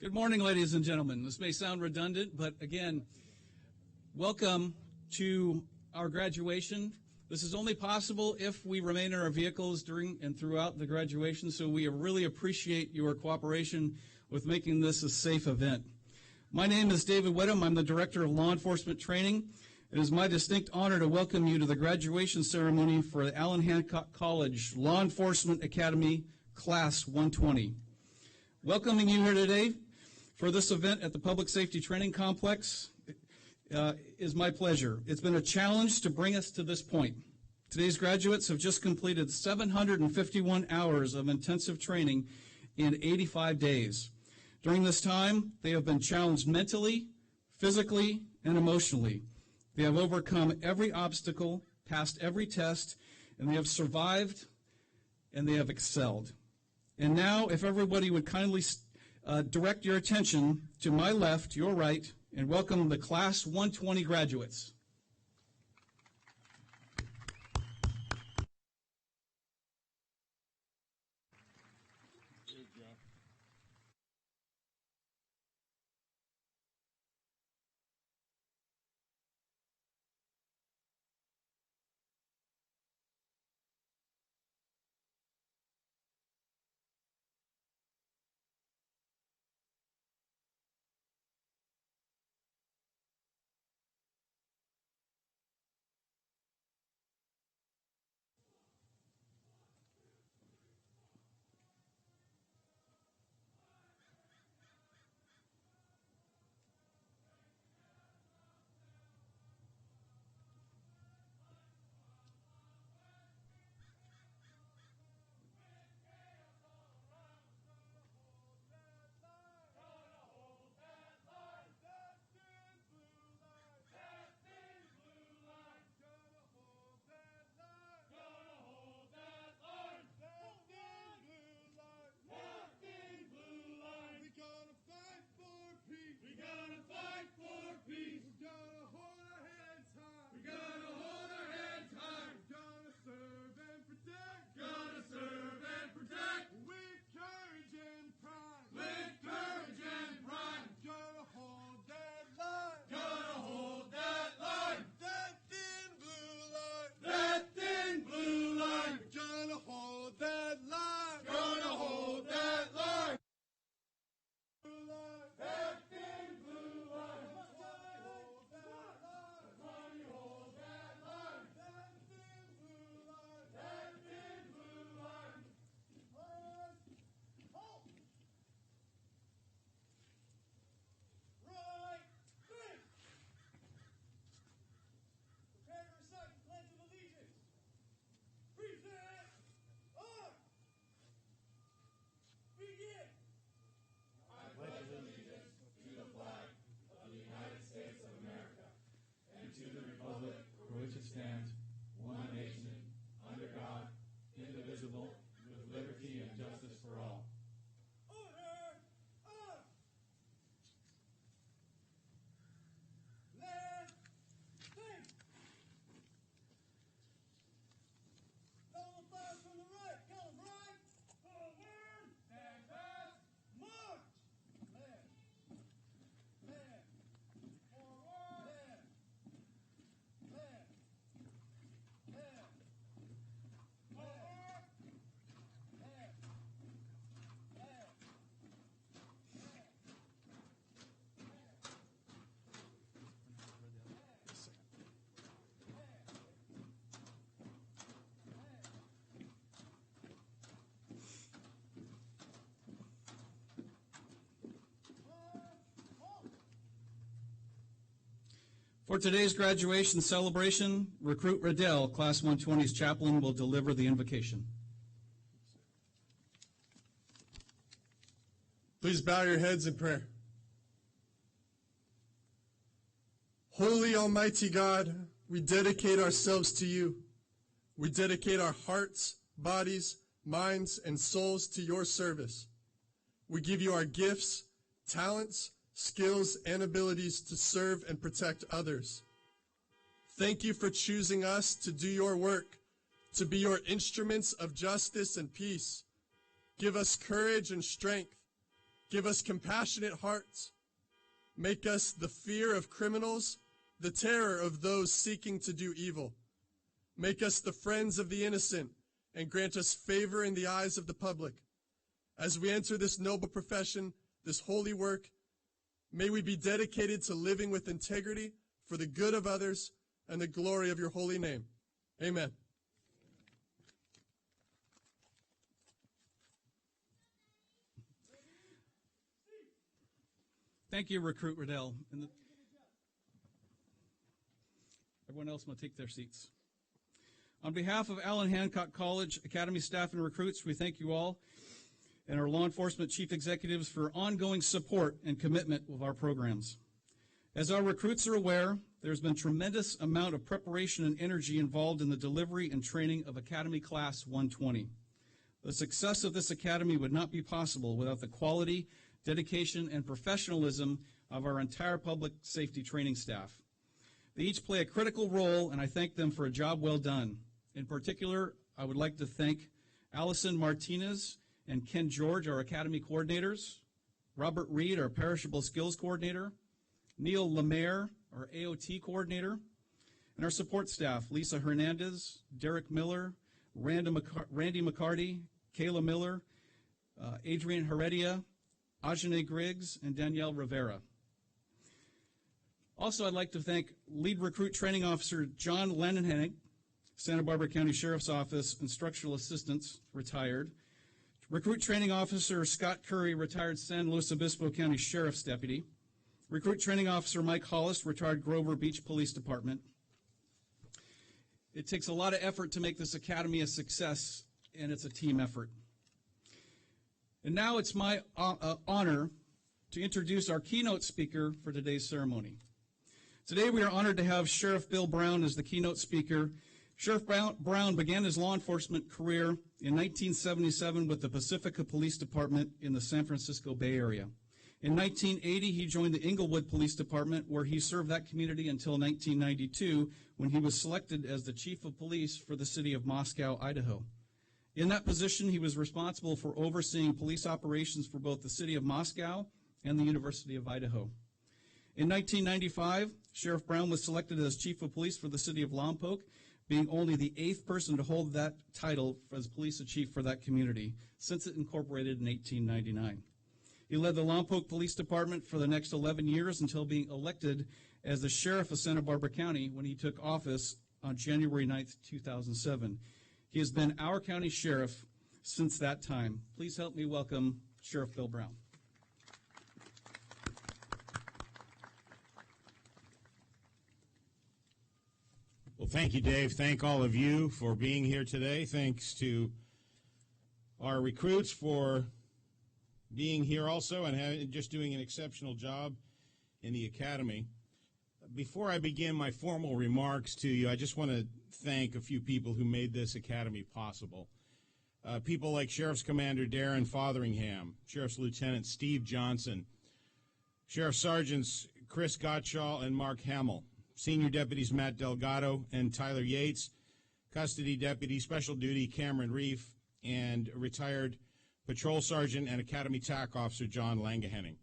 Good morning, ladies and gentlemen. This may sound redundant, but again, welcome to our graduation. This is only possible if we remain in our vehicles during and throughout the graduation, so we really appreciate your cooperation with making this a safe event. My name is David Whittam. I'm the Director of Law Enforcement Training. It is my distinct honor to welcome you to the graduation ceremony for the Allen Hancock College Law Enforcement Academy Class 120. Welcoming you here today for this event at the Public Safety Training Complex is my pleasure. It's been a challenge to bring us to this point. Today's graduates have just completed 751 hours of intensive training in 85 days. During this time, they have been challenged mentally, physically, and emotionally. They have overcome every obstacle, passed every test, and they have survived, and they have excelled. And now, if everybody would kindly direct your attention to my left, your right, and welcome the Class 120 graduates. For which it stands, one nation, under God, indivisible, with liberty and justice for all. Order! Up! Left! Think! Column fire from the right! Column right! Forward! Stand fast! March! Left! Left! Forward! Left! Left! Left! Forward! Left! Left! For today's graduation celebration, Recruit Riddell, Class 120's chaplain, will deliver the invocation. Please bow your heads in prayer. Holy Almighty God, we dedicate ourselves to you. We dedicate our hearts, bodies, minds, and souls to your service. We give you our gifts, talents, skills, and abilities to serve and protect others. Thank you for choosing us to do your work, to be your instruments of justice and peace. Give us courage and strength. Give us compassionate hearts. Make us the fear of criminals, the terror of those seeking to do evil. Make us the friends of the innocent, and grant us favor in the eyes of the public. As we enter this noble profession, this holy work, may we be dedicated to living with integrity for the good of others and the glory of your holy name. Amen. Thank you, Recruit Riddell. And everyone else will take their seats. On behalf of Allen Hancock College, Academy staff, and recruits, we thank you all and our law enforcement chief executives for ongoing support and commitment of our programs. As our recruits are aware, there's been tremendous amount of preparation and energy involved in the delivery and training of Academy Class 120. The success of this academy would not be possible without the quality, dedication, and professionalism of our entire public safety training staff. They each play a critical role, and I thank them for a job well done. In particular, I would like to thank Allison Martinez and Ken George, our academy coordinators, Robert Reed, our perishable skills coordinator, Neil Lemaire, our AOT coordinator, and our support staff, Lisa Hernandez, Derek Miller, Randy McCarty, Kayla Miller, Adrian Heredia, Ajane Griggs, and Danielle Rivera. Also, I'd like to thank Lead Recruit Training Officer John Lannenhennig, Santa Barbara County Sheriff's Office Instructional Assistants, retired. Recruit Training Officer Scott Curry, retired San Luis Obispo County Sheriff's Deputy. Recruit Training Officer Mike Hollis, retired Grover Beach Police Department. It takes a lot of effort to make this academy a success, and it's a team effort. And now it's my honor to introduce our keynote speaker for today's ceremony. Today we are honored to have Sheriff Bill Brown as the keynote speaker. Sheriff Brown began his law enforcement career in 1977 with the Pacifica Police Department in the San Francisco Bay Area. In 1980, he joined the Inglewood Police Department, where he served that community until 1992, when he was selected as the Chief of Police for the city of Moscow, Idaho. In that position, he was responsible for overseeing police operations for both the city of Moscow and the University of Idaho. In 1995, Sheriff Brown was selected as Chief of Police for the city of Lompoc, being only the 8th person to hold that title as police chief for that community since it incorporated in 1899. He led the Lompoc Police Department for the next 11 years until being elected as the Sheriff of Santa Barbara County when he took office on January 9th, 2007. He has been our county sheriff since that time. Please help me welcome Sheriff Bill Brown. Well, thank you, Dave. Thank all of you for being here today. Thanks to our recruits for being here also and just doing an exceptional job in the academy. Before I begin my formal remarks to you, I just want to thank a few people who made this academy possible. People like Sheriff's Commander Darren Fotheringham, Sheriff's Lieutenant Steve Johnson, Sheriff Sergeants Chris Gottschall and Mark Hamill, Senior Deputies Matt Delgado and Tyler Yates, Custody Deputy Special Duty Cameron Reef, and retired Patrol Sergeant and Academy TAC Officer John Langehenning.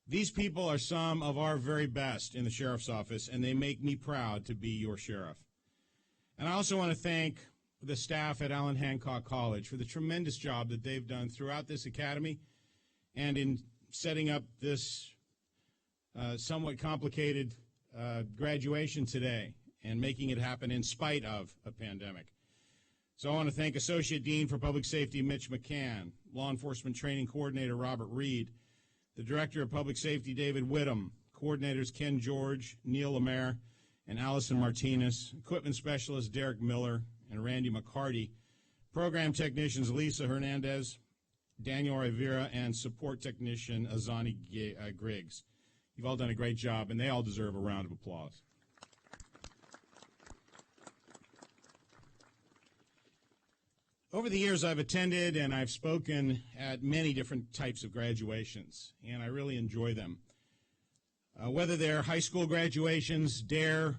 These people are some of our very best in the Sheriff's Office, and they make me proud to be your sheriff. And I also want to thank the staff at Allen Hancock College for the tremendous job that they've done throughout this academy and in setting up this somewhat complicated graduation today and making it happen in spite of a pandemic. So I want to thank Associate Dean for Public Safety Mitch McCann, Law Enforcement Training Coordinator Robert Reed, the Director of Public Safety David Whittam, Coordinators Ken George, Neil Lemaire, and Allison Martinez, Equipment Specialist Derek Miller and Randy McCarty, Program Technicians Lisa Hernandez, Daniel Rivera, and Support Technician Azani Griggs. You've all done a great job, and they all deserve a round of applause. Over the years, I've attended and I've spoken at many different types of graduations, and I really enjoy them. Whether they're high school graduations, DARE,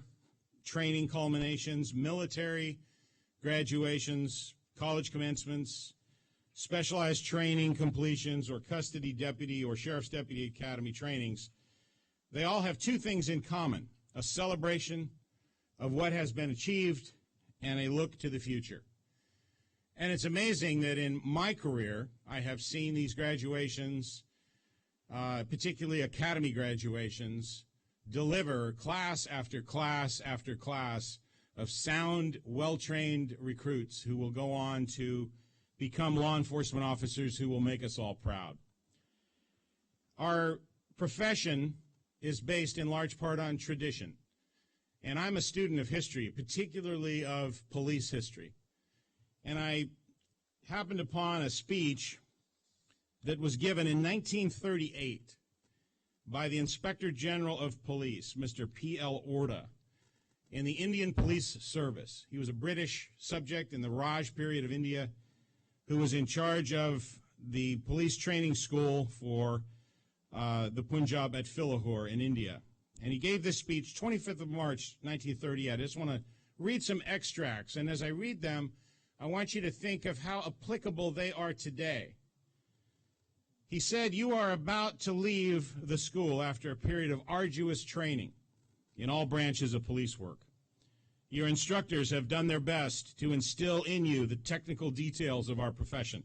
training culminations, military graduations, college commencements, specialized training completions, or custody deputy or sheriff's deputy academy trainings, they all have two things in common: a celebration of what has been achieved and a look to the future. And it's amazing that in my career, I have seen these graduations, particularly academy graduations, deliver class after class after class of sound, well-trained recruits who will go on to become law enforcement officers who will make us all proud. Our profession is based in large part on tradition, and I'm a student of history, particularly of police history. And I happened upon a speech that was given in 1938 by the Inspector General of Police, Mr. P.L. Orta, in the Indian Police Service. He was a British subject in the Raj period of India who was in charge of the police training school for the Punjab at Philahur in India. And he gave this speech 25th of March, 1938. I just want to read some extracts, and as I read them, I want you to think of how applicable they are today. He said, "You are about to leave the school after a period of arduous training in all branches of police work. Your instructors have done their best to instill in you the technical details of our profession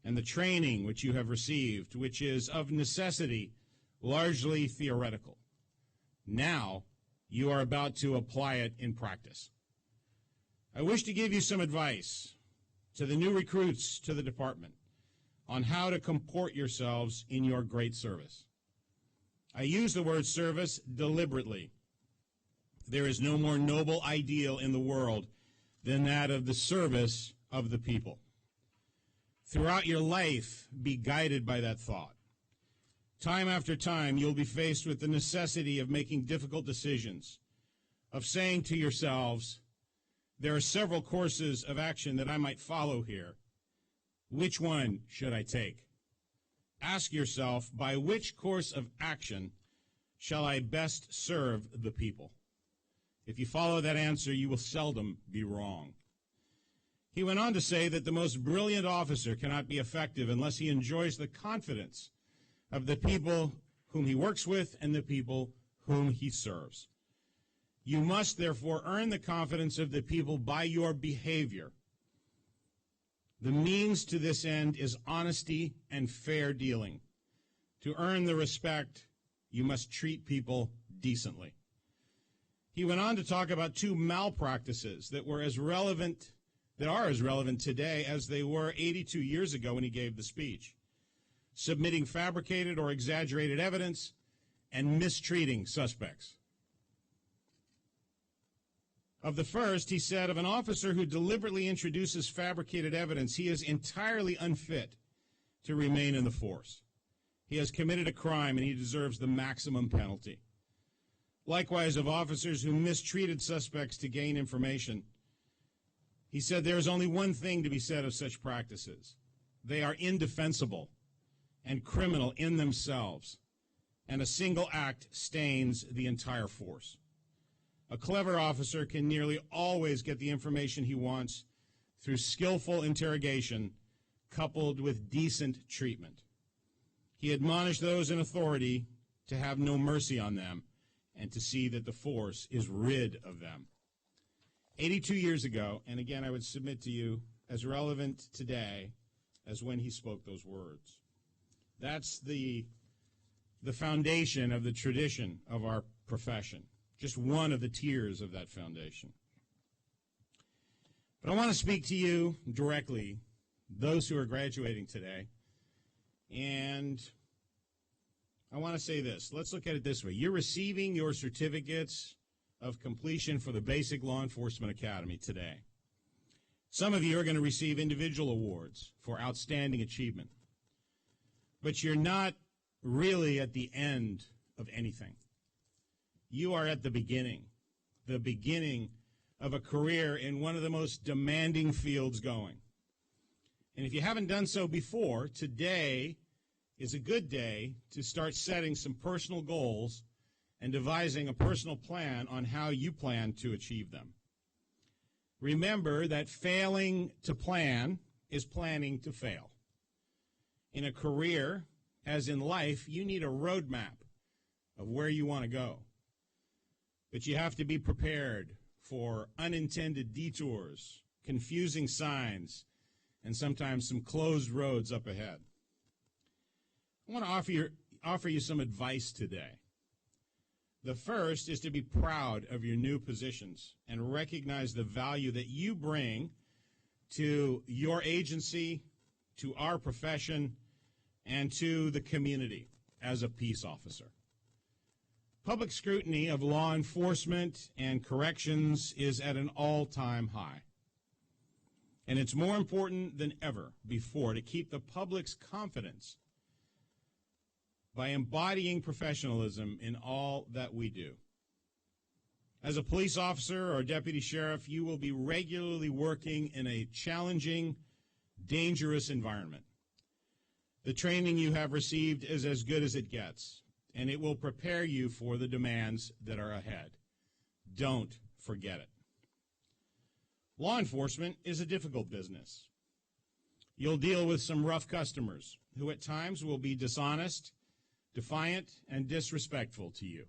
and the training which you have received, which is of necessity largely theoretical. Now you are about to apply it in practice. I wish to give you some advice to the new recruits to the department on how to comport yourselves in your great service. I use the word service deliberately. There is no more noble ideal in the world than that of the service of the people. Throughout your life, be guided by that thought. Time after time, you'll be faced with the necessity of making difficult decisions, of saying to yourselves, there are several courses of action that I might follow here. Which one should I take? Ask yourself, by which course of action shall I best serve the people? If you follow that answer, you will seldom be wrong." He went on to say that the most brilliant officer cannot be effective unless he enjoys the confidence of the people whom he works with and the people whom he serves. You must, therefore, earn the confidence of the people by your behavior. The means to this end is honesty and fair dealing. To earn the respect, you must treat people decently. He went on to talk about two malpractices that are as relevant today as they were 82 years ago when he gave the speech: submitting fabricated or exaggerated evidence and mistreating suspects. Of the first, he said, of an officer who deliberately introduces fabricated evidence, he is entirely unfit to remain in the force. He has committed a crime and he deserves the maximum penalty. Likewise, of officers who mistreated suspects to gain information, he said there is only one thing to be said of such practices. They are indefensible and criminal in themselves, and a single act stains the entire force. A clever officer can nearly always get the information he wants through skillful interrogation coupled with decent treatment. He admonished those in authority to have no mercy on them and to see that the force is rid of them. 82 years ago, and again I would submit to you, as relevant today as when he spoke those words. That's the foundation of the tradition of our profession. Just one of the tiers of that foundation. But I want to speak to you directly, those who are graduating today, and I want to say this. Let's look at it this way. You're receiving your certificates of completion for the Basic Law Enforcement Academy today. Some of you are going to receive individual awards for outstanding achievement, but you're not really at the end of anything. You are at the beginning of a career in one of the most demanding fields going. And if you haven't done so before, today is a good day to start setting some personal goals and devising a personal plan on how you plan to achieve them. Remember that failing to plan is planning to fail. In a career, as in life, you need a roadmap of where you want to go. But you have to be prepared for unintended detours, confusing signs, and sometimes some closed roads up ahead. I want to offer you some advice today. The first is to be proud of your new positions and recognize the value that you bring to your agency, to our profession, and to the community as a peace officer. Public scrutiny of law enforcement and corrections is at an all-time high. And it's more important than ever before to keep the public's confidence by embodying professionalism in all that we do. As a police officer or deputy sheriff, you will be regularly working in a challenging, dangerous environment. The training you have received is as good as it gets, and it will prepare you for the demands that are ahead. Don't forget it. Law enforcement is a difficult business. You'll deal with some rough customers who at times will be dishonest, defiant, and disrespectful to you.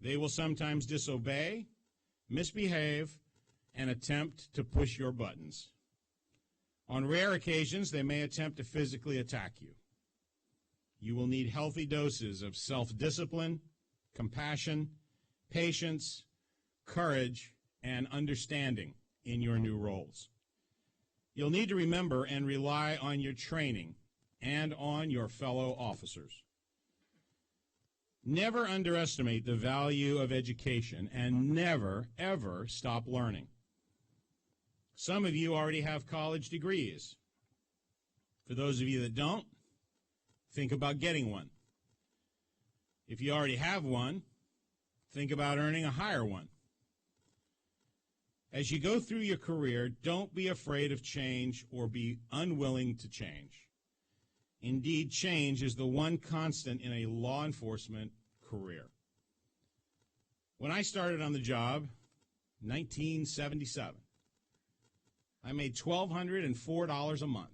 They will sometimes disobey, misbehave, and attempt to push your buttons. On rare occasions, they may attempt to physically attack you. You will need healthy doses of self-discipline, compassion, patience, courage, and understanding in your new roles. You'll need to remember and rely on your training and on your fellow officers. Never underestimate the value of education and never, ever stop learning. Some of you already have college degrees. For those of you that don't, think about getting one. If you already have one, think about earning a higher one. As you go through your career, don't be afraid of change or be unwilling to change. Indeed, change is the one constant in a law enforcement career. When I started on the job, 1977, I made $1,204 a month.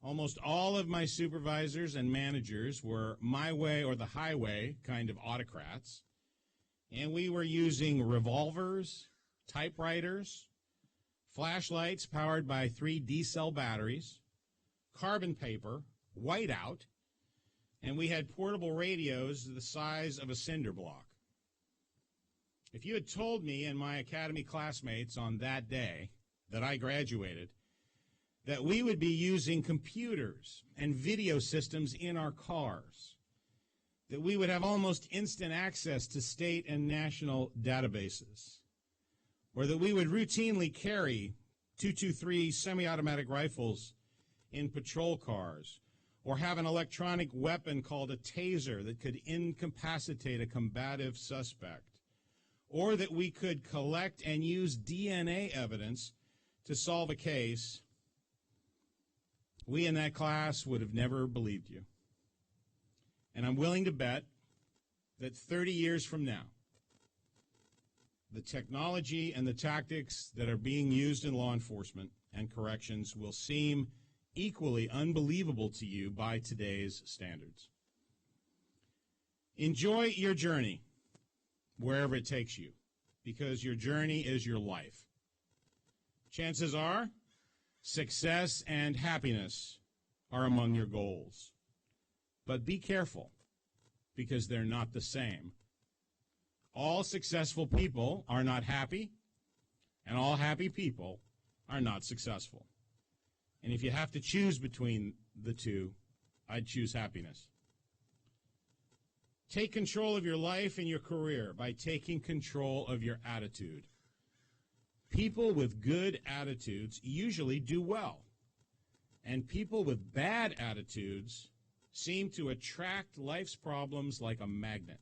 Almost all of my supervisors and managers were my way or the highway kind of autocrats, and we were using revolvers, typewriters, flashlights powered by 3 D-cell batteries, carbon paper, whiteout, and we had portable radios the size of a cinder block. If you had told me and my academy classmates on that day that I graduated that we would be using computers and video systems in our cars, that we would have almost instant access to state and national databases, or that we would routinely carry .223 semi-automatic rifles in patrol cars, or have an electronic weapon called a taser that could incapacitate a combative suspect, or that we could collect and use DNA evidence to solve a case, we in that class would have never believed you. And I'm willing to bet that 30 years from now, the technology and the tactics that are being used in law enforcement and corrections will seem equally unbelievable to you by today's standards. Enjoy your journey wherever it takes you, because your journey is your life. Chances are success and happiness are among your goals. But be careful, because they're not the same. All successful people are not happy, and all happy people are not successful. And if you have to choose between the two, I'd choose happiness. Take control of your life and your career by taking control of your attitude. People with good attitudes usually do well, and people with bad attitudes seem to attract life's problems like a magnet.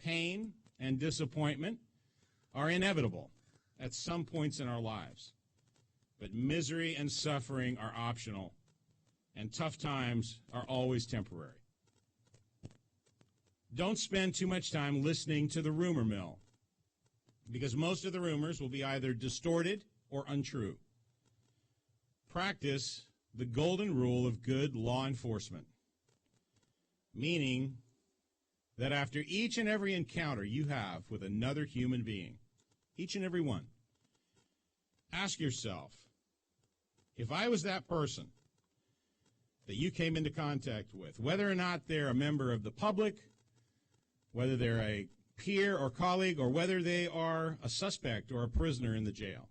Pain and disappointment are inevitable at some points in our lives, but misery and suffering are optional, and tough times are always temporary. Don't spend too much time listening to the rumor mill, because most of the rumors will be either distorted or untrue. Practice the golden rule of good law enforcement, meaning that after each and every encounter you have with another human being, each and every one, ask yourself, if I was that person that you came into contact with, whether or not they're a member of the public, whether they're a peer or colleague, or whether they are a suspect or a prisoner in the jail,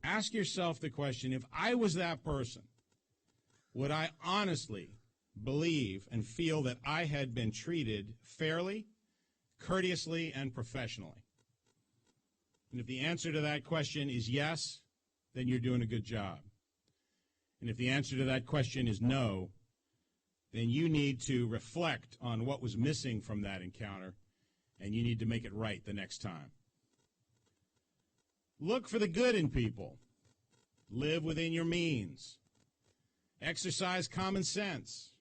ask yourself the question, if I was that person, would I honestly believe and feel that I had been treated fairly, courteously, and professionally? And if the answer to that question is yes, then you're doing a good job. And if the answer to that question is no, then you need to reflect on what was missing from that encounter, and you need to make it right the next time. Look for the good in people. Live within your means. Exercise common sense.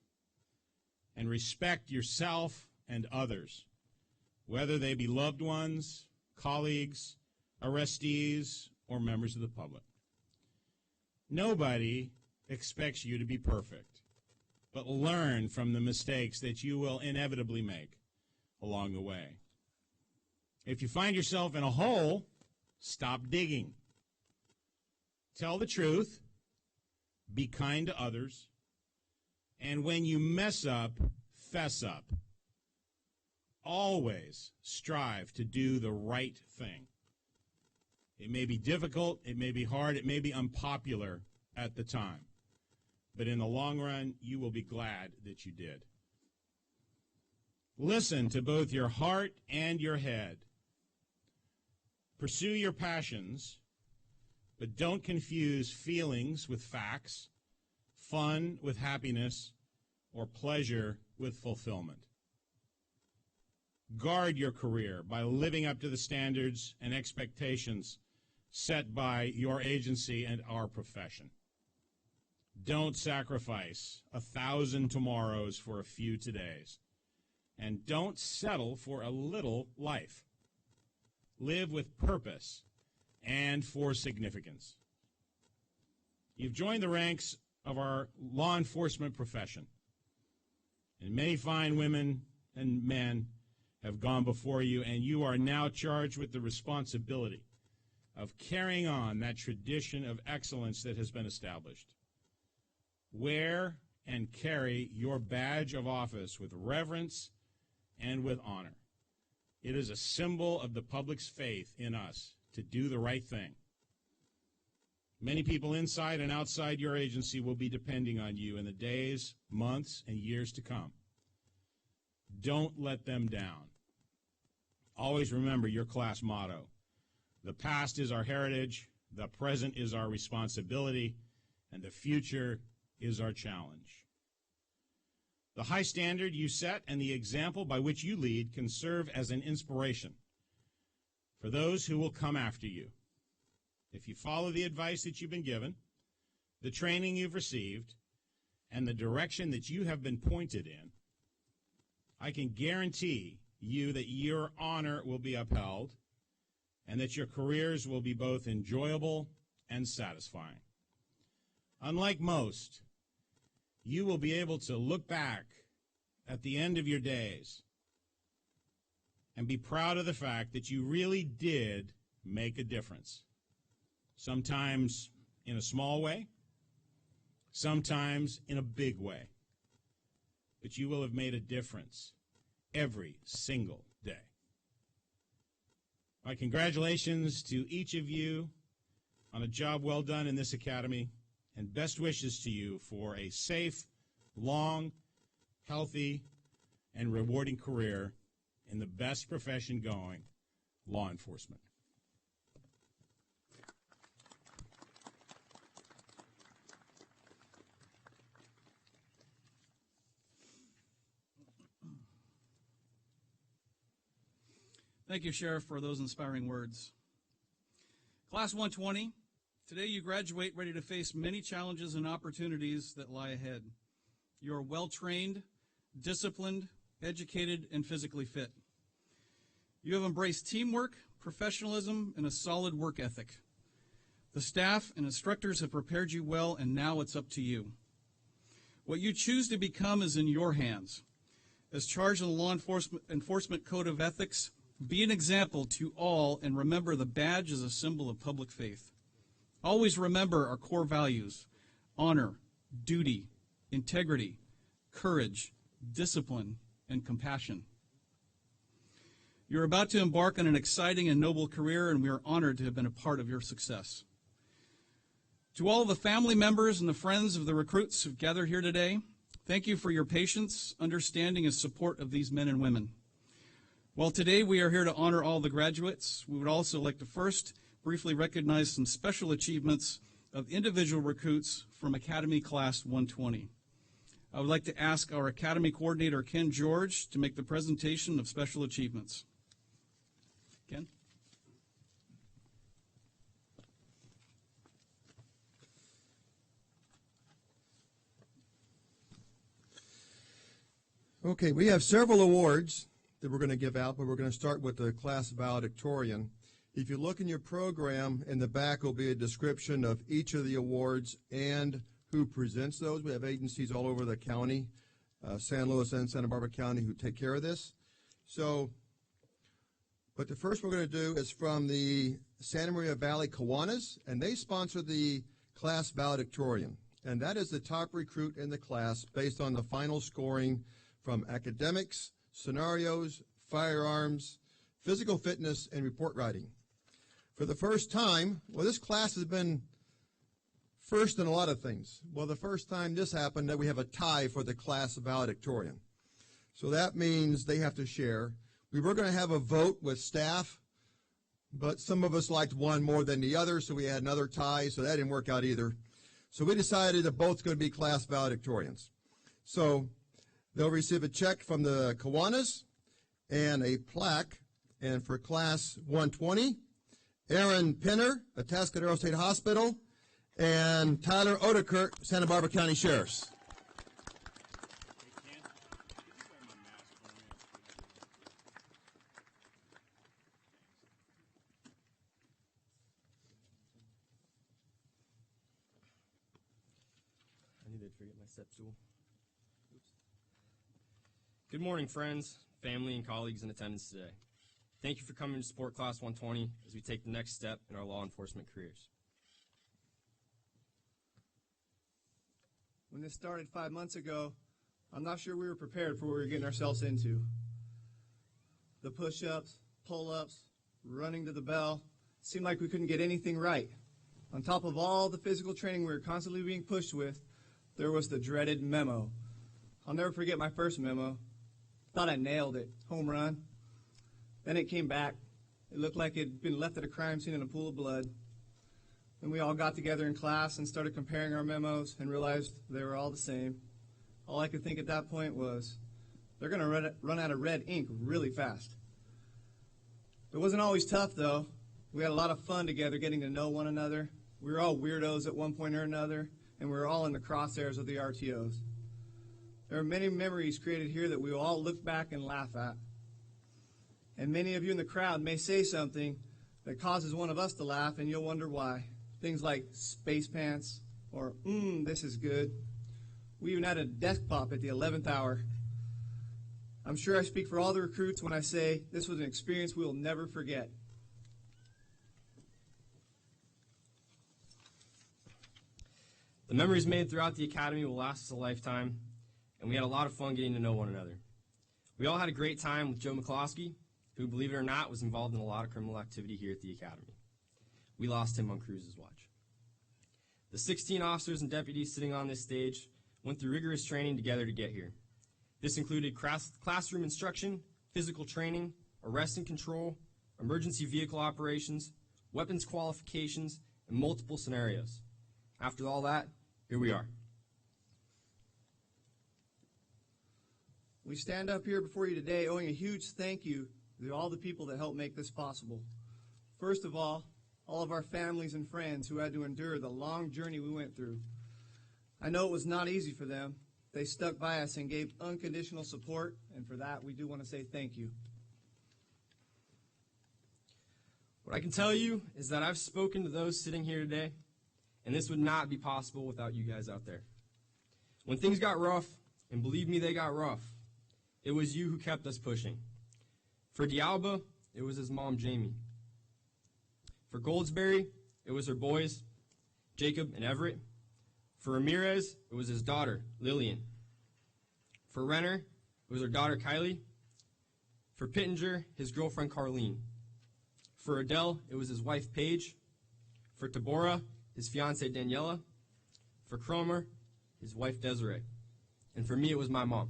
And respect yourself and others, whether they be loved ones, colleagues, arrestees, or members of the public. Nobody expects you to be perfect, but learn from the mistakes that you will inevitably make along the way. If you find yourself in a hole, stop digging. Tell the truth, be kind to others, and when you mess up, fess up. Always strive to do the right thing. It may be difficult, it may be hard, it may be unpopular at the time, but in the long run, you will be glad that you did. Listen to both your heart and your head. Pursue your passions, but don't confuse feelings with facts, fun with happiness, or pleasure with fulfillment. Guard your career by living up to the standards and expectations set by your agency and our profession. Don't sacrifice 1,000 tomorrows for a few todays. And don't settle for a little life. Live with purpose and for significance. You've joined the ranks of our law enforcement profession, and many fine women and men have gone before you, and you are now charged with the responsibility of carrying on that tradition of excellence that has been established. Wear and carry your badge of office with reverence and with honor. It is a symbol of the public's faith in us to do the right thing. Many people inside and outside your agency will be depending on you in the days, months, and years to come. Don't let them down. Always remember your class motto. The past is our heritage, the present is our responsibility, and the future is our challenge. The high standard you set and the example by which you lead can serve as an inspiration for those who will come after you. If you follow the advice that you've been given, the training you've received, and the direction that you have been pointed in, I can guarantee you that your honor will be upheld and that your careers will be both enjoyable and satisfying. Unlike most, you will be able to look back at the end of your days and be proud of the fact that you really did make a difference. Sometimes in a small way, sometimes in a big way. But you will have made a difference every single day. My congratulations to each of you on a job well done in this academy, and best wishes to you for a safe, long, healthy, and rewarding career in the best profession going, law enforcement. Thank you, Sheriff, for those inspiring words. Class 120, today you graduate ready to face many challenges and opportunities that lie ahead. You are well-trained, disciplined, educated, and physically fit. You have embraced teamwork, professionalism, and a solid work ethic. The staff and instructors have prepared you well, and now it's up to you. What you choose to become is in your hands. As charged in the Law Enforcement Code of Ethics, be an example to all, and remember the badge is a symbol of public faith. Always remember our core values: honor, duty, integrity, courage, discipline, and compassion. You're about to embark on an exciting and noble career, and we are honored to have been a part of your success. To all the family members and the friends of the recruits who've gathered here today, thank you for your patience, understanding, and support of these men and women. While today we are here to honor all the graduates, we would also like to first briefly recognize some special achievements of individual recruits from Academy Class 120. I would like to ask our Academy Coordinator, Ken George, to make the presentation of special achievements. Ken? Okay, we have several awards that we're going to give out, but we're going to start with the class valedictorian. If you look in your program, in the back will be a description of each of the awards and who presents those. We have agencies all over the county, San Luis and Santa Barbara County, who take care of this. But the first we're going to do is from the Santa Maria Valley Kiwanis, and they sponsor the class valedictorian. And that is the top recruit in the class based on the final scoring from academics, scenarios, firearms, physical fitness, and report writing. For the first time, well, this class has been first in a lot of things. Well, the first time this happened, that we have a tie for the class valedictorian. So that means they have to share. We were going to have a vote with staff, but some of us liked one more than the other, so we had another tie, so that didn't work out either. So we decided that both going to be class valedictorians. So they'll receive a check from the Kiwanis and a plaque. And for class 120, Aaron Pinner, Atascadero State Hospital, and Tyler Odekirk, Santa Barbara County Sheriffs. I needed to forget my step stool. Oops. Good morning, friends, family, and colleagues in attendance today. Thank you for coming to support Class 120 as we take the next step in our law enforcement careers. When this started 5 months ago, I'm not sure we were prepared for what we were getting ourselves into. The push-ups, pull-ups, running to the bell, seemed like we couldn't get anything right. On top of all the physical training we were constantly being pushed with, there was the dreaded memo. I'll never forget my first memo. Thought I nailed it, home run. Then it came back. It looked like it had been left at a crime scene in a pool of blood. Then we all got together in class and started comparing our memos and realized they were all the same. All I could think at that point was, they're going to run out of red ink really fast. It wasn't always tough, though. We had a lot of fun together getting to know one another. We were all weirdos at one point or another, and we were all in the crosshairs of the RTOs. There are many memories created here that we will all look back and laugh at. And many of you in the crowd may say something that causes one of us to laugh, and you'll wonder why. Things like space pants or, this is good. We even had a desk pop at the 11th hour. I'm sure I speak for all the recruits when I say this was an experience we will never forget. The memories made throughout the academy will last us a lifetime, and we had a lot of fun getting to know one another. We all had a great time with Joe McCloskey, who, believe it or not, was involved in a lot of criminal activity here at the academy. We lost him on Cruz's watch. The 16 officers and deputies sitting on this stage went through rigorous training together to get here. This included classroom instruction, physical training, arrest and control, emergency vehicle operations, weapons qualifications, and multiple scenarios. After all that, here we are. We stand up here before you today owing a huge thank you to all the people that helped make this possible. First of all of our families and friends who had to endure the long journey we went through. I know it was not easy for them. They stuck by us and gave unconditional support, and for that we do want to say thank you. What I can tell you is that I've spoken to those sitting here today, and this would not be possible without you guys out there. When things got rough, and believe me, they got rough, it was you who kept us pushing. For Dialba, it was his mom, Jamie. For Goldsberry, it was her boys, Jacob and Everett. For Ramirez, it was his daughter, Lillian. For Renner, it was her daughter, Kylie. For Pittenger, his girlfriend, Carlene. For Adele, it was his wife, Paige. For Tabora, his fiancée, Daniela. For Cromer, his wife, Desiree. And for me, it was my mom.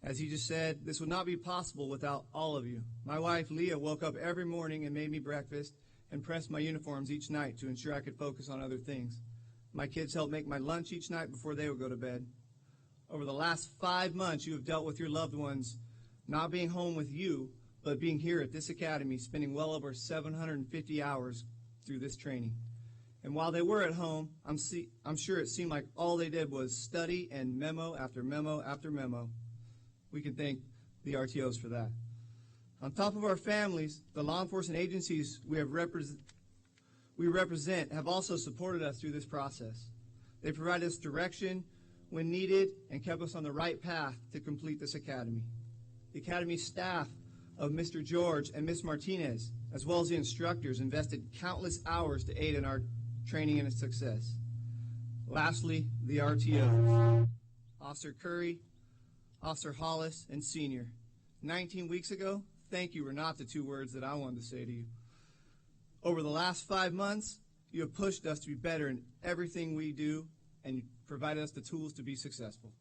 As he just said, this would not be possible without all of you. My wife, Leah, woke up every morning and made me breakfast and pressed my uniforms each night to ensure I could focus on other things. My kids helped make my lunch each night before they would go to bed. Over the last 5 months, you have dealt with your loved ones not being home with you, but being here at this academy, spending well over 750 hours through this training. And while they were at home, I'm sure it seemed like all they did was study and memo after memo after memo. We can thank the RTOs for that. On top of our families, the law enforcement agencies we represent have also supported us through this process. They provided us direction when needed and kept us on the right path to complete this academy. The academy staff of Mr. George and Ms. Martinez, as well as the instructors, invested countless hours to aid in our training and its success. Lastly, the RTOs, Officer Curry, Officer Hollis, and Senior. 19 weeks ago, thank you were not the 2 words that I wanted to say to you. Over the last 5 months, you have pushed us to be better in everything we do and provided us the tools to be successful.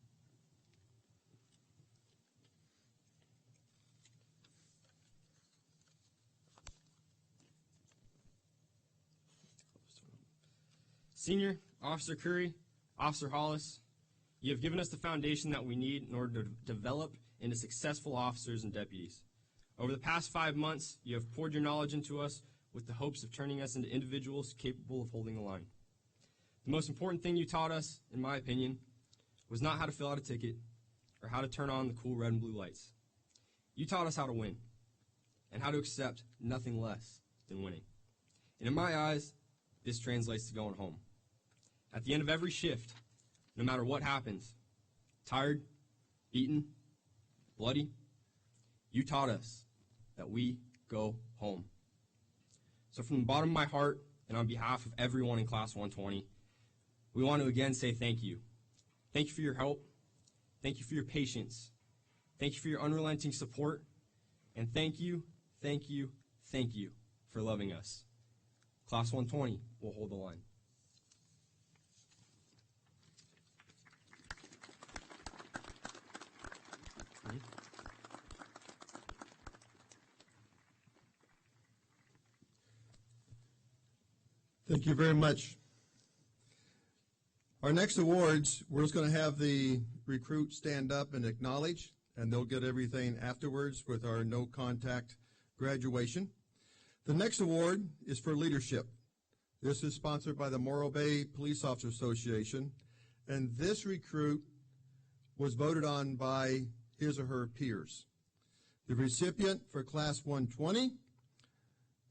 Senior, Officer Curry, Officer Hollis, you have given us the foundation that we need in order to develop into successful officers and deputies. Over the past 5 months, you have poured your knowledge into us with the hopes of turning us into individuals capable of holding the line. The most important thing you taught us, in my opinion, was not how to fill out a ticket or how to turn on the cool red and blue lights. You taught us how to win and how to accept nothing less than winning. And in my eyes, this translates to going home. At the end of every shift, no matter what happens, tired, beaten, bloody, you taught us that we go home. So from the bottom of my heart and on behalf of everyone in Class 120, we want to again say thank you. Thank you for your help. Thank you for your patience. Thank you for your unrelenting support. And thank you, thank you, thank you for loving us. Class 120 will hold the line. Thank you very much. Our next awards, we're just going to have the recruit stand up and acknowledge, and they'll get everything afterwards with our no-contact graduation. The next award is for leadership. This is sponsored by the Morro Bay Police Officer Association, and this recruit was voted on by his or her peers. The recipient for Class 120,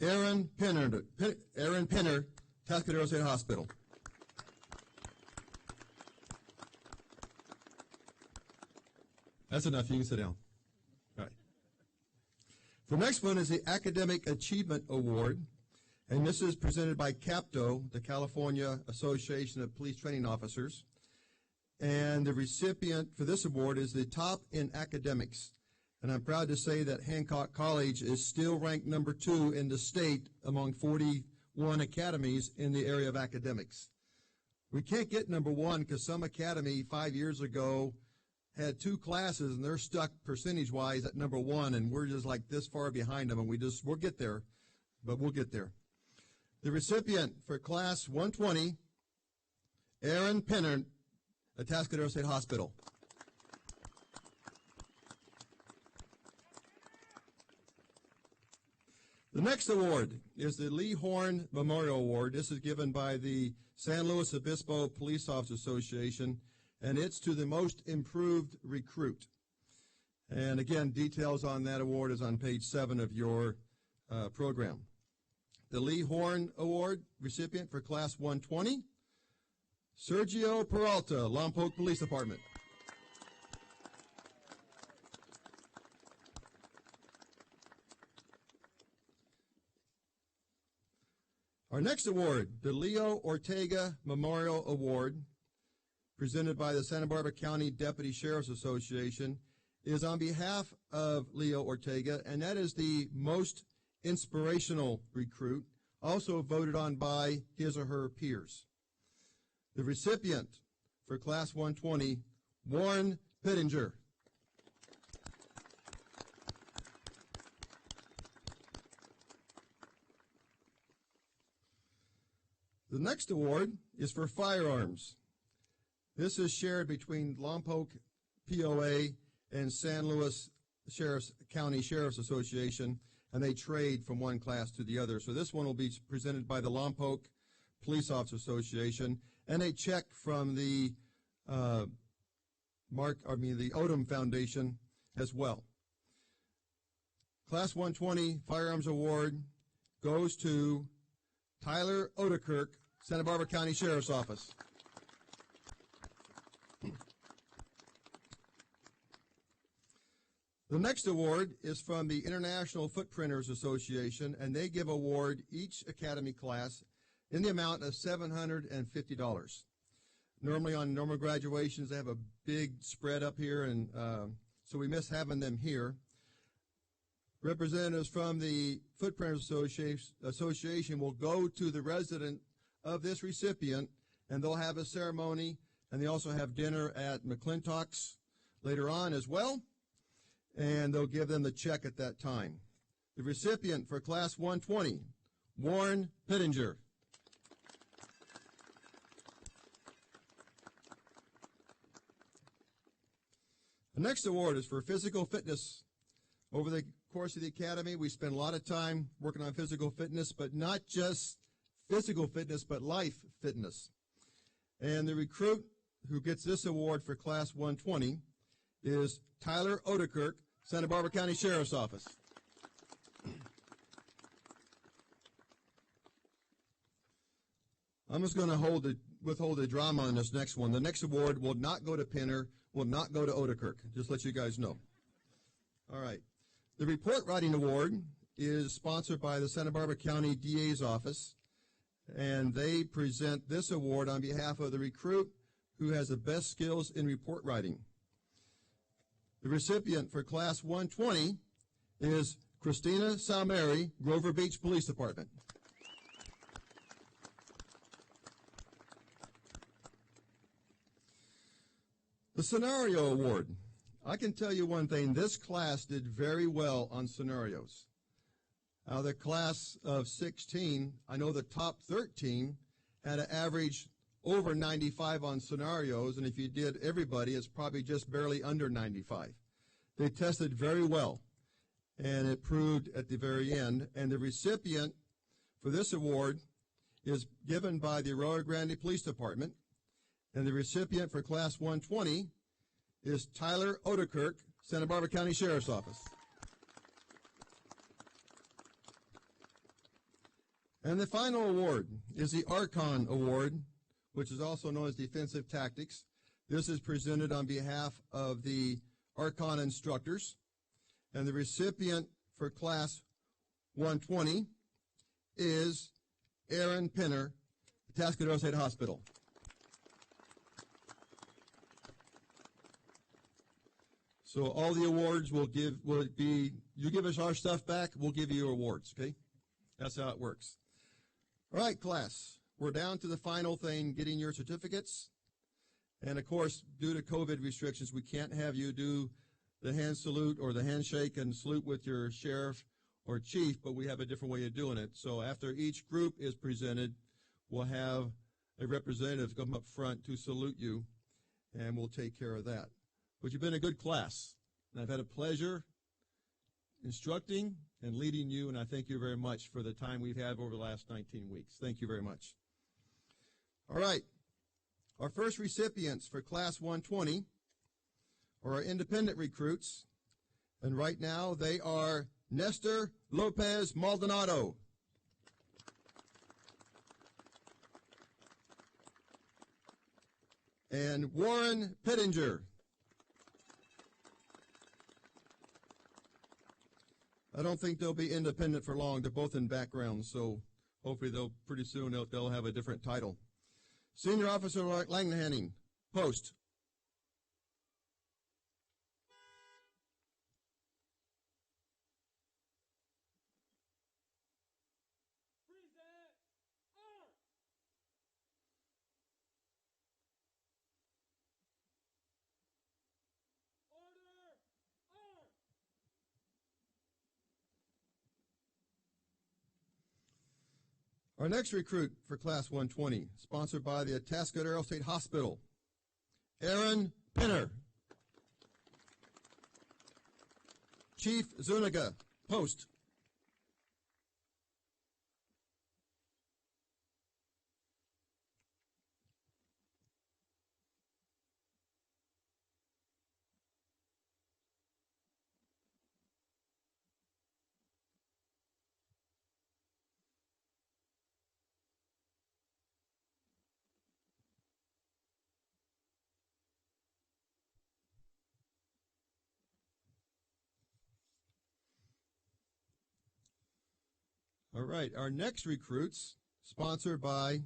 Aaron Pinner, Tascadero State Hospital. That's enough. You can sit down. All right. The next one is the Academic Achievement Award, and this is presented by CAPTO, the California Association of Police Training Officers. And the recipient for this award is the top in academics. And I'm proud to say that Hancock College is still ranked number 2 in the state among 41 academies in the area of academics. We can't get number 1 because some academy 5 years ago had 2 classes and they're stuck percentage-wise at number 1, and we're just like this far behind them, and we'll get there, but we'll get there. The recipient for Class 120, Aaron Pinner, at Tascadero State Hospital. The next award is the Lee Horn Memorial Award. This is given by the San Luis Obispo Police Officers Association, and it's to the most improved recruit. And again, details on that award is on page 7 of your program. The Lee Horn Award recipient for Class 120, Sergio Peralta, Lompoc Police Department. Our next award, the Leo Ortega Memorial Award, presented by the Santa Barbara County Deputy Sheriff's Association, is on behalf of Leo Ortega, and that is the most inspirational recruit, also voted on by his or her peers. The recipient for Class 120, Warren Pittinger. The next award is for firearms. This is shared between Lompoc POA and San Luis County Sheriff's Association, and they trade from one class to the other. So this one will be presented by the Lompoc Police Officers Association, and a check from the Odom Foundation as well. Class 120 Firearms Award goes to Tyler Odekirk, Santa Barbara County Sheriff's Office. The next award is from the International Footprinters Association, and they give award each academy class in the amount of $750. Normally on normal graduations, they have a big spread up here, and so we miss having them here. Representatives from the Footprinters Association will go to the resident of this recipient, and they'll have a ceremony, and they also have dinner at McClintock's later on as well, and they'll give them the check at that time. The recipient for Class 120, Warren Pittinger. The next award is for physical fitness. Over the course of the academy, we spend a lot of time working on physical fitness, but not just physical fitness, but life fitness. And the recruit who gets this award for Class 120 is Tyler Odekirk, Santa Barbara County Sheriff's Office. I'm just going to withhold the drama on this next one. The next award will not go to Pinner, will not go to Odekirk. Just let you guys know. All right. The Report Writing Award is sponsored by the Santa Barbara County DA's office, and they present this award on behalf of the recruit who has the best skills in report writing. The recipient for Class 120 is Christina Salmeri, Grover Beach Police Department. The Scenario Award. I can tell you one thing, this class did very well on scenarios. Out of the class of 16, I know the top 13 had an average over 95 on scenarios, and if you did everybody, it's probably just barely under 95. They tested very well, and it proved at the very end. And the recipient for this award is given by the Arroyo Grande Police Department, and the recipient for Class 120 is Tyler Odekirk, Santa Barbara County Sheriff's Office. And the final award is the Archon Award, which is also known as Defensive Tactics. This is presented on behalf of the Archon instructors. And the recipient for Class 120 is Aaron Pinner, Atascadero State Hospital. So all the awards will be, you give us our stuff back, we'll give you your awards, okay? That's how it works. All right, class, we're down to the final thing, getting your certificates. And of course, due to COVID restrictions, we can't have you do the hand salute or the handshake and salute with your sheriff or chief, but we have a different way of doing it. So after each group is presented, we'll have a representative come up front to salute you, and we'll take care of that. But you've been a good class, and I've had a pleasure instructing and leading you, and I thank you very much for the time we've had over the last 19 weeks. Thank you very much. All right. Our first recipients for Class 120 are our independent recruits, and right now they are Nestor Lopez Maldonado, and Warren Pittinger. I don't think they'll be independent for long. They're both in background, so hopefully pretty soon they'll have a different title. Senior Officer Langhanning, post. Present. Arm. Order. Arm. Our next recruit for Class 120, sponsored by the Atascadero State Hospital, Aaron Pinner. Chief Zuniga, post. All right, our next recruits, sponsored by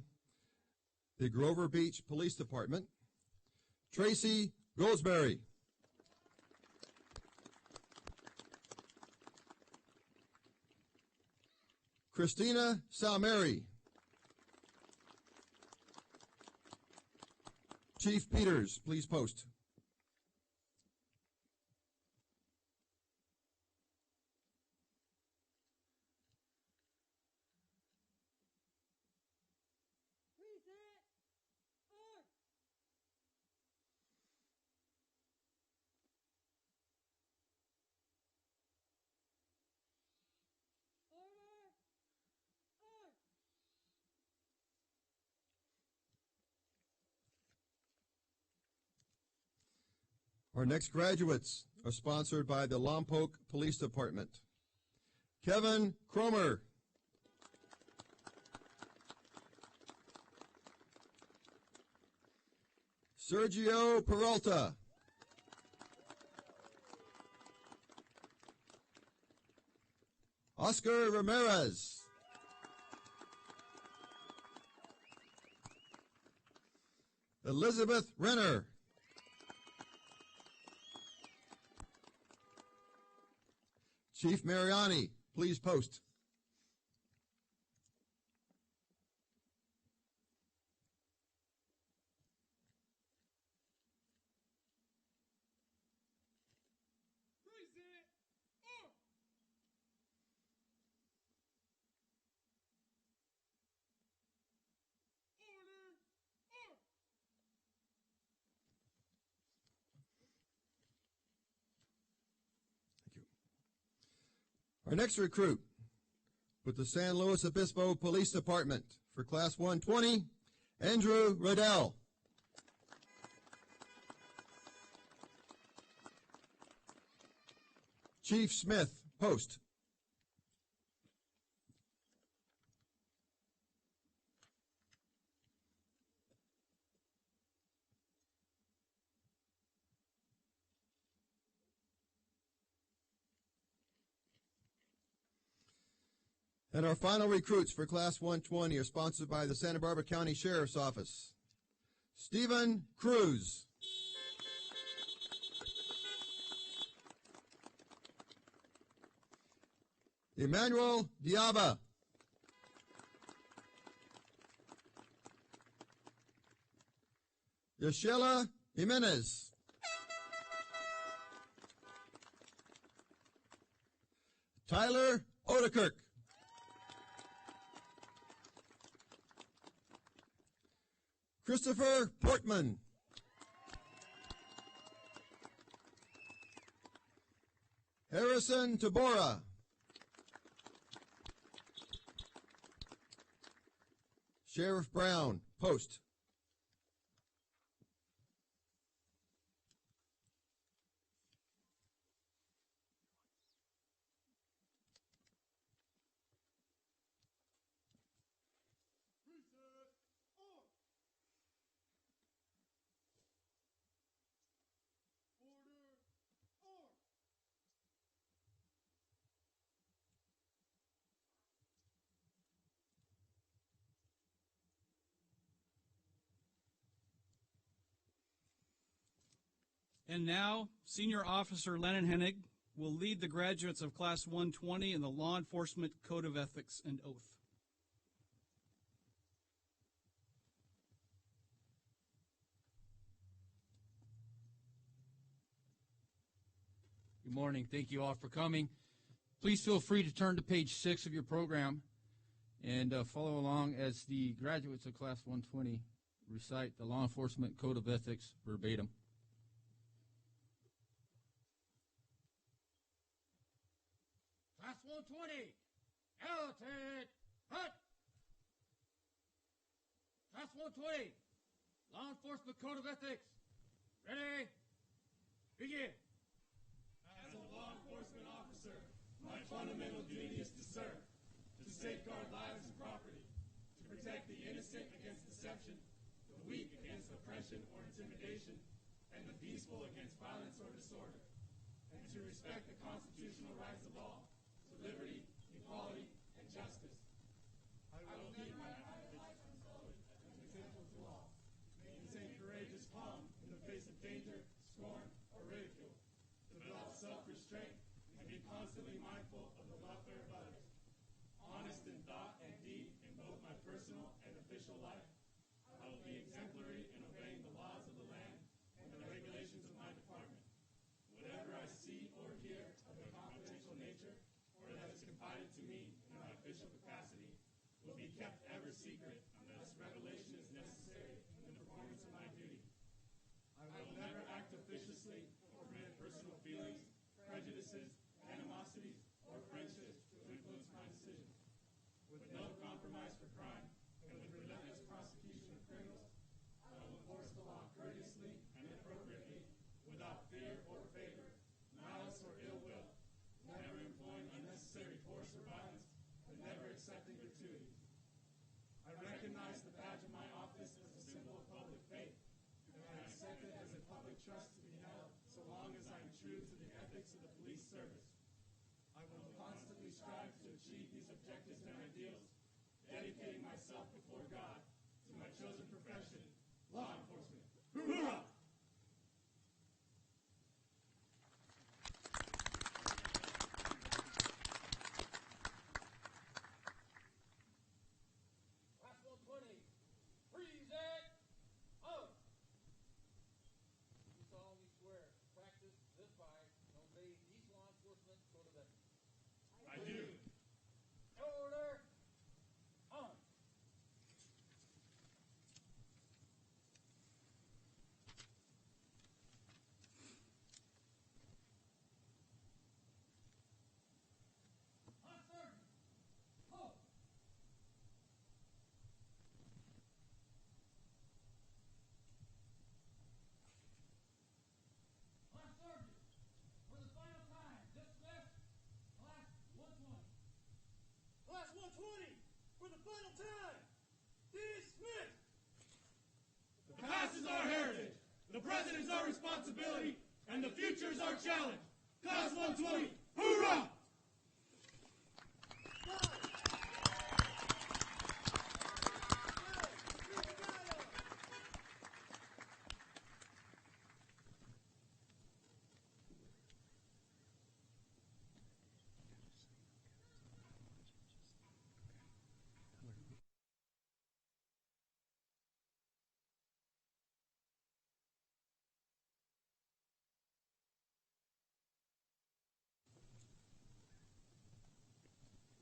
the Grover Beach Police Department, Tracy Goldsberry. Christina Salmeri. Chief Peters, please post. Present. Arm. Order. Arm. Our next graduates are sponsored by the Lompoc Police Department. Kevin Cromer. Sergio Peralta. Oscar Ramirez. Elizabeth Renner. Chief Mariani, please post. Present. Arm. Order. Arm. Thank you. Our next recruit with the San Luis Obispo Police Department for Class 120, Andrew Riddell. Chief Smith, post. And our final recruits for Class 120 are sponsored by the Santa Barbara County Sheriff's Office. Stephen Cruz. Emmanuel Diaba. Yashela Jimenez. Tyler Odekirk. Christopher Portman. Harrison Tabora. Sheriff Brown, post. And now, Senior Officer Lennon Hennig will lead the graduates of Class 120 in the Law Enforcement Code of Ethics and Oath. Good morning. Thank you all for coming. Please feel free to turn to page 6 of your program and follow along as the graduates of Class 120 recite the Law Enforcement Code of Ethics verbatim. Class 120, attitude, hut! Class 120, Law Enforcement Code of Ethics. Ready? Begin. As a law enforcement officer, my fundamental duty is to serve, to safeguard lives and property, to protect the innocent against deception, the weak against oppression or intimidation, and the peaceful against violence or disorder, and to respect the constitutional rights of all, to liberty, equality, and justice. I will keep my life unsullied as an example to all, maintain courageous calm in the face of danger, scorn, or ridicule, develop self-restraint, and be constantly mindful of the welfare of others. Honest in thought and deed in both my personal and official life, I will be exemplary in obeying the laws of the land and the regulations of my department. Whatever I see or hear of a confidential nature or that is confided to me in my official capacity will be kept ever secret unless revelation is necessary in the performance of my duty. I will never act officiously or permit personal feelings, prejudices, animosities, or friendships to influence my decisions. With no compromise for crime and with relentless prosecution of criminals, I will enforce the law courteously and appropriately, without fear or favor, malice or ill will, never employing unnecessary force or violence, and never accepting gratuities. I recognize the badge of my office as a symbol of public faith, and I accept it as a public trust to be held so long as I am true to the ethics of the police service. I will constantly strive to achieve these objectives and ideals, dedicating myself before God to my chosen profession, law enforcement. Hoorah! Class 120, present, out! You solemnly swear to practice this by and obey these law enforcement code of ethics. I do. Order, on! Class sergeant, halt! Class sergeant, for the final time, dismiss Class 120. Class 120, for the final time, dismiss! The past is our heritage, the present is our responsibility, and the future is our challenge. Class 120, hoorah!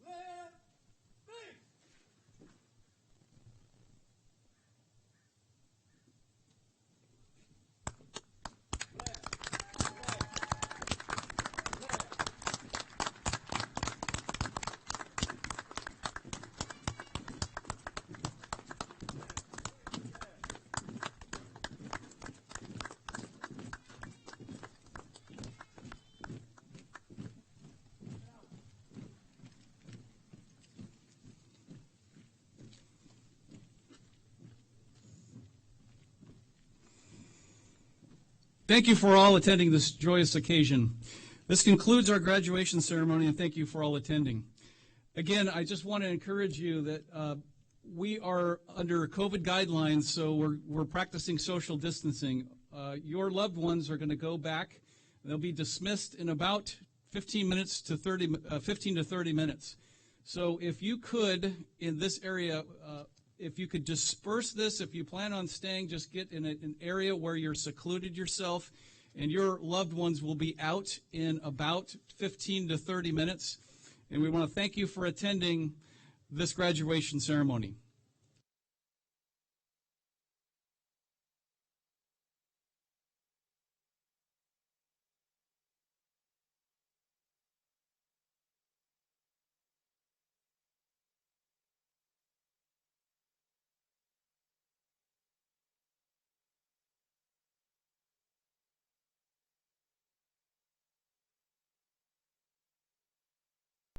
Left, face! Thank you for all attending this joyous occasion. This concludes our graduation ceremony, and thank you for all attending. Again, I just want to encourage you that we are under COVID guidelines, so we're practicing social distancing your loved ones are going to go back. They'll be dismissed in about 15 to 30 minutes. So if you could, in this area, if you could disperse this, if you plan on staying, just get in an area where you're secluded yourself, and your loved ones will be out in about 15 to 30 minutes. And we want to thank you for attending this graduation ceremony.